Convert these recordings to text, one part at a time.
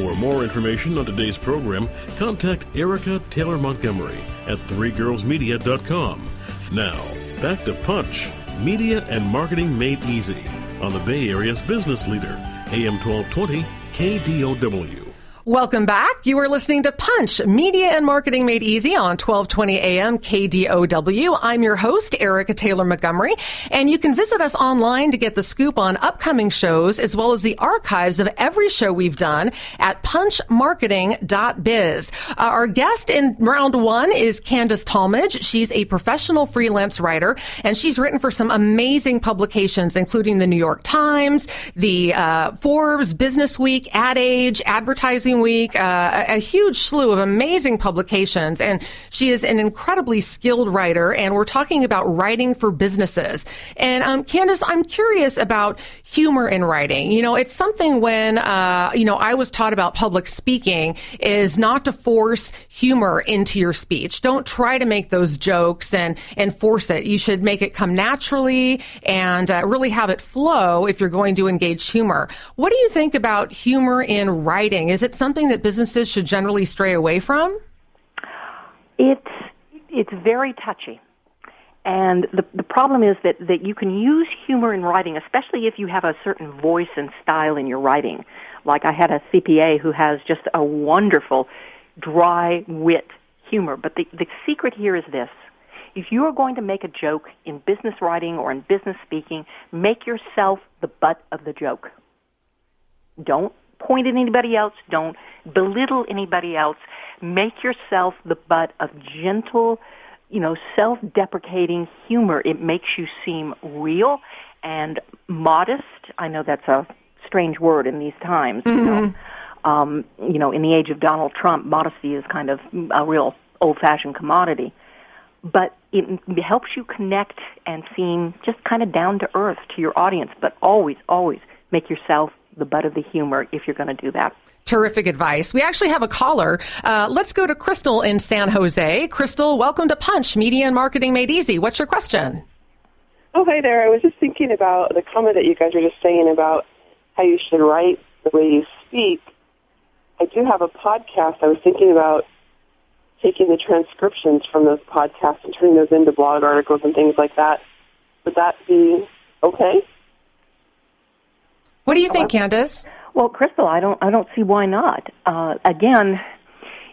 For more information on today's program, contact Erica Taylor Montgomery at threegirlsmedia.com. Now, back to Punch, Media and Marketing Made Easy on the Bay Area's business leader, AM 1220 KDOW. Welcome back. You are listening to Punch, Media and Marketing Made Easy on 1220 AM KDOW. I'm your host, Erica Taylor Montgomery, and you can visit us online to get the scoop on upcoming shows as well as the archives of every show we've done at punchmarketing.biz. Our guest in round one is Candace Talmadge. She's a professional freelance writer, and she's written for some amazing publications, including the New York Times, the Forbes, Business Week, Ad Age, Advertising Week, a huge slew of amazing publications. And she is an incredibly skilled writer, and we're talking about writing for businesses. And Candace, I'm curious about humor in writing. You know, it's something when, I was taught about public speaking is not to force humor into your speech. Don't try to make those jokes and force it. You should make it come naturally and really have it flow if you're going to engage humor. What do you think about humor in writing? Is it something that businesses should generally stray away from? It's very touchy. And the problem is that you can use humor in writing, especially if you have a certain voice and style in your writing. Like I had a CPA who has just a wonderful dry wit humor. But the secret here is this. If you are going to make a joke in business writing or in business speaking, make yourself the butt of the joke. Don't point at anybody else. Don't belittle anybody else. Make yourself the butt of gentle, self-deprecating humor. It makes you seem real and modest. I know that's a strange word in these times. In the age of Donald Trump, modesty is kind of a real old-fashioned commodity. But it helps you connect and seem just kind of down to earth to your audience. But always, always make yourself the butt of the humor if you're going to do that. Terrific advice. We actually have a caller. Let's go to Crystal in San Jose. Crystal, welcome to Punch, Media and Marketing Made Easy. What's your question? Oh, hi there. I was just thinking about the comment that you guys were just saying about how you should write the way you speak. I do have a podcast. I was thinking about taking the transcriptions from those podcasts and turning those into blog articles and things like that. Would that be okay? What do you think, Candace? Well, Crystal, I don't see why not. Again,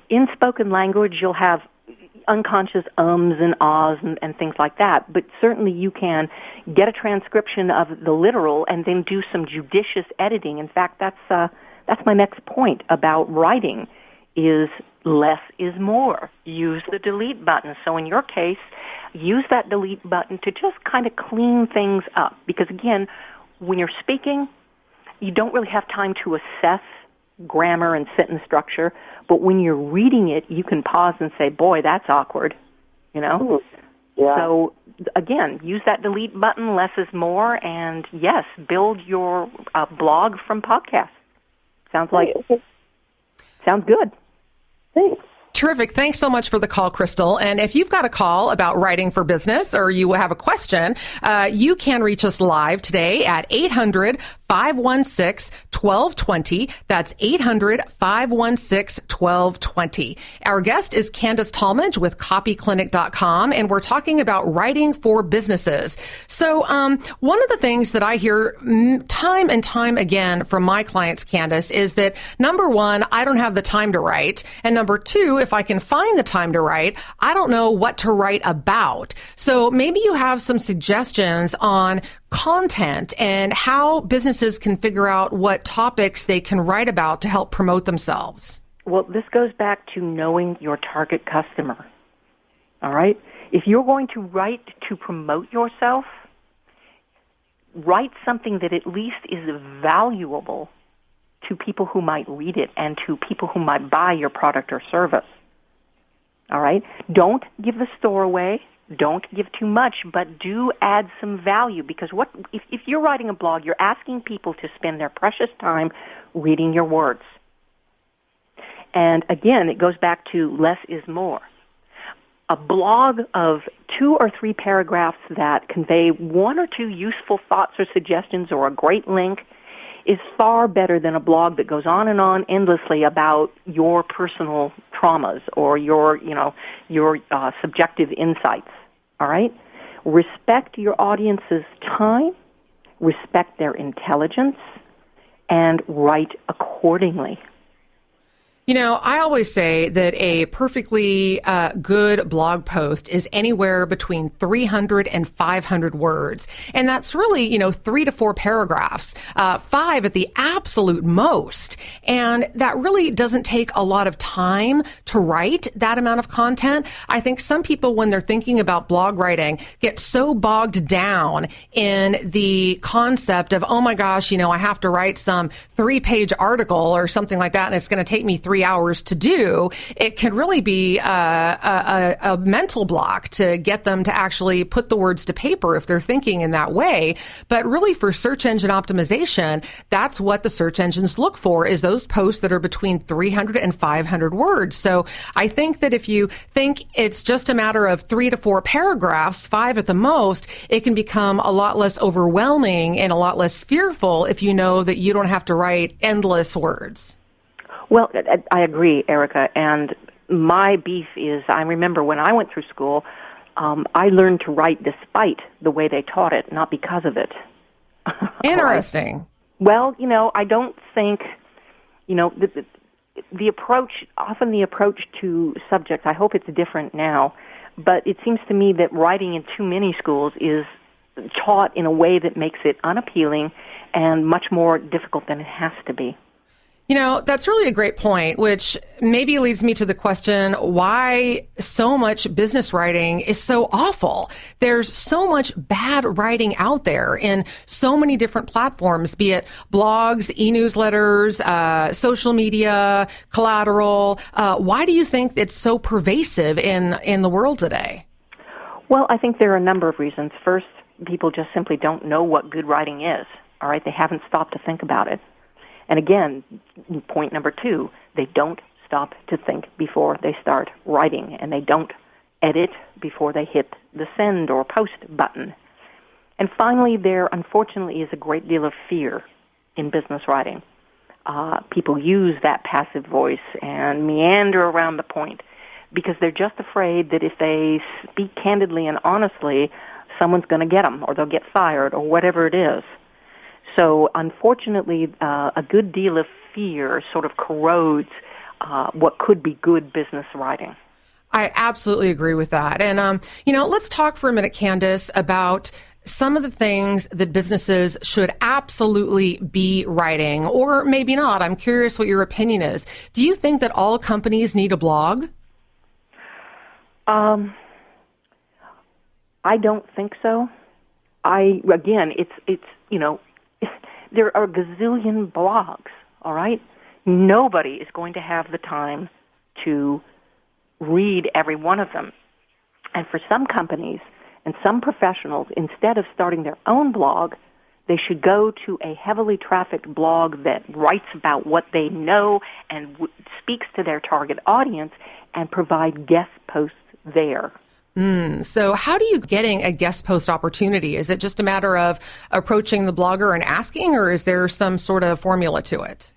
in spoken language, you'll have unconscious ums and ahs and things like that. But certainly you can get a transcription of the literal and then do some judicious editing. In fact, that's my next point about writing is less is more. Use the delete button. So in your case, use that delete button to just kind of clean things up. Because again, when you're speaking, you don't really have time to assess grammar and sentence structure, but when you're reading it, you can pause and say, boy, that's awkward, Yeah. So, again, use that delete button, less is more, and yes, build your blog from podcasts. Sounds good. Thanks. Terrific. Thanks so much for the call, Crystal. And if you've got a call about writing for business or you have a question, you can reach us live today at 800-516-1220. That's 800-516-1220. Our guest is Candace Talmadge with copyclinic.com, and we're talking about writing for businesses. So one of the things that I hear time and time again from my clients, Candace, is that, number one, I don't have the time to write. And number two, if I can find the time to write, I don't know what to write about. So maybe you have some suggestions on content and how businesses can figure out what topics they can write about to help promote themselves. Well, this goes back to knowing your target customer. All right? If you're going to write to promote yourself, write something that at least is valuable to people who might read it and to people who might buy your product or service. All right? Don't give the store away. Don't give too much, but do add some value, because if you're writing a blog, you're asking people to spend their precious time reading your words. And again, it goes back to less is more. A blog of 2 or 3 paragraphs that convey 1 or 2 useful thoughts or suggestions or a great link is far better than a blog that goes on and on endlessly about your personal traumas or your subjective insights. All right? Respect your audience's time, respect their intelligence, and write accordingly. You know, I always say that a perfectly good blog post is anywhere between 300 and 500 words. And that's really, 3 to 4 paragraphs, 5 at the absolute most. And that really doesn't take a lot of time to write that amount of content. I think some people, when they're thinking about blog writing, get so bogged down in the concept of, oh my gosh, I have to write some 3-page article or something like that, and it's going to take me 3 hours to do. It can really be a mental block to get them to actually put the words to paper if they're thinking in that way. But really, for search engine optimization, that's what the search engines look for, is those posts that are between 300 and 500 words. So I think that if you think it's just a matter of 3 to 4 paragraphs, 5 at the most, it can become a lot less overwhelming and a lot less fearful if you know that you don't have to write endless words. Well, I agree, Erica, and my beef is, I remember when I went through school, I learned to write despite the way they taught it, not because of it. Interesting. Well, I don't think, the approach to subjects, I hope it's different now, but it seems to me that writing in too many schools is taught in a way that makes it unappealing and much more difficult than it has to be. That's really a great point, which maybe leads me to the question why so much business writing is so awful. There's so much bad writing out there in so many different platforms, be it blogs, e-newsletters, social media, collateral. Why do you think it's so pervasive in the world today? Well, I think there are a number of reasons. First, people just simply don't know what good writing is. All right, they haven't stopped to think about it. And again, point number 2, they don't stop to think before they start writing, and they don't edit before they hit the send or post button. And finally, there unfortunately is a great deal of fear in business writing. People use that passive voice and meander around the point because they're just afraid that if they speak candidly and honestly, someone's going to get them, or they'll get fired, or whatever it is. So, unfortunately, a good deal of fear sort of corrodes what could be good business writing. I absolutely agree with that. And, let's talk for a minute, Candace, about some of the things that businesses should absolutely be writing, or maybe not. I'm curious what your opinion is. Do you think that all companies need a blog? I don't think so. There are a gazillion blogs, all right? Nobody is going to have the time to read every one of them. And for some companies and some professionals, instead of starting their own blog, they should go to a heavily trafficked blog that writes about what they know and speaks to their target audience and provide guest posts there. So how do you getting a guest post opportunity? Is it just a matter of approaching the blogger and asking, or is there some sort of formula to it?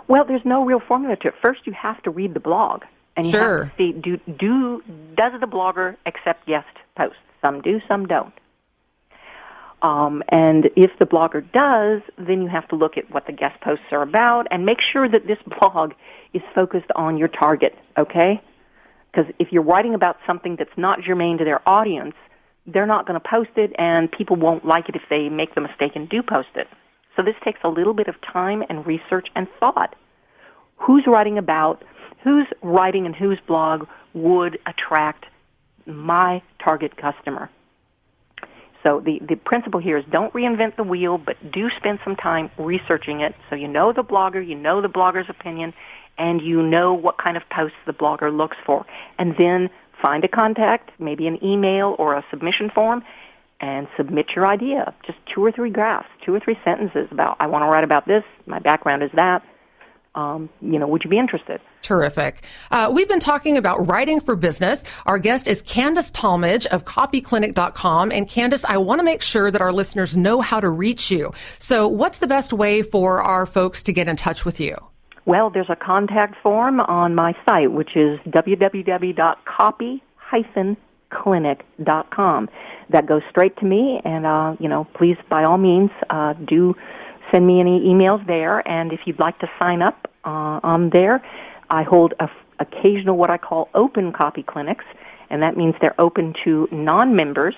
Well, there's no real formula to it. First, you have to read the blog, and you have to see, does the blogger accept guest posts? Some do, some don't. And if the blogger does, then you have to look at what the guest posts are about and make sure that this blog is focused on your target, okay? Because if you're writing about something that's not germane to their audience, they're not going to post it, and people won't like it if they make the mistake and do post it. So this takes a little bit of time and research and thought. Who's writing and whose blog would attract my target customer? So the principle here is don't reinvent the wheel, but do spend some time researching it so you know the blogger, you know the blogger's opinion, and you know what kind of posts the blogger looks for. And then find a contact, maybe an email or a submission form, and submit your idea. Just 2 or 3 graphs, 2 or 3 sentences about, I want to write about this, my background is that, Would you be interested? Terrific. We've been talking about writing for business. Our guest is Candace Talmadge of copyclinic.com. And Candace, I want to make sure that our listeners know how to reach you. So what's the best way for our folks to get in touch with you? Well, there's a contact form on my site, which is www.copy-clinic.com. That goes straight to me, and, please, by all means, do send me any emails there. And if you'd like to sign up on there, I hold occasional what I call open copy clinics, and that means they're open to non-members,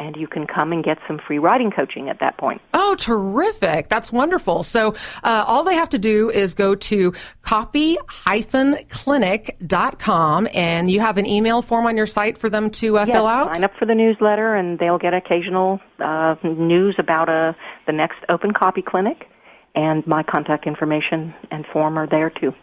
and you can come and get some free writing coaching at that point. Oh, terrific. That's wonderful. So all they have to do is go to copy-clinic.com, and you have an email form on your site for them to fill out? Sign up for the newsletter, and they'll get occasional news about the next open copy clinic, and my contact information and form are there too.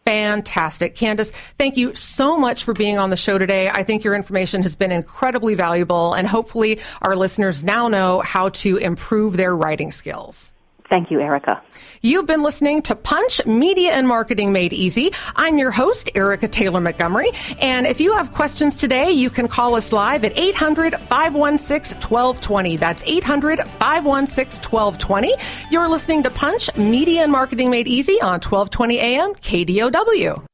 Fantastic. Candace, thank you so much for being on the show today. I think your information has been incredibly valuable, and hopefully our listeners now know how to improve their writing skills. Thank you, Erica. You've been listening to Punch, Media and Marketing Made Easy. I'm your host, Erica Taylor Montgomery. And if you have questions today, you can call us live at 800-516-1220. That's 800-516-1220. You're listening to Punch, Media and Marketing Made Easy on 1220 AM KDOW.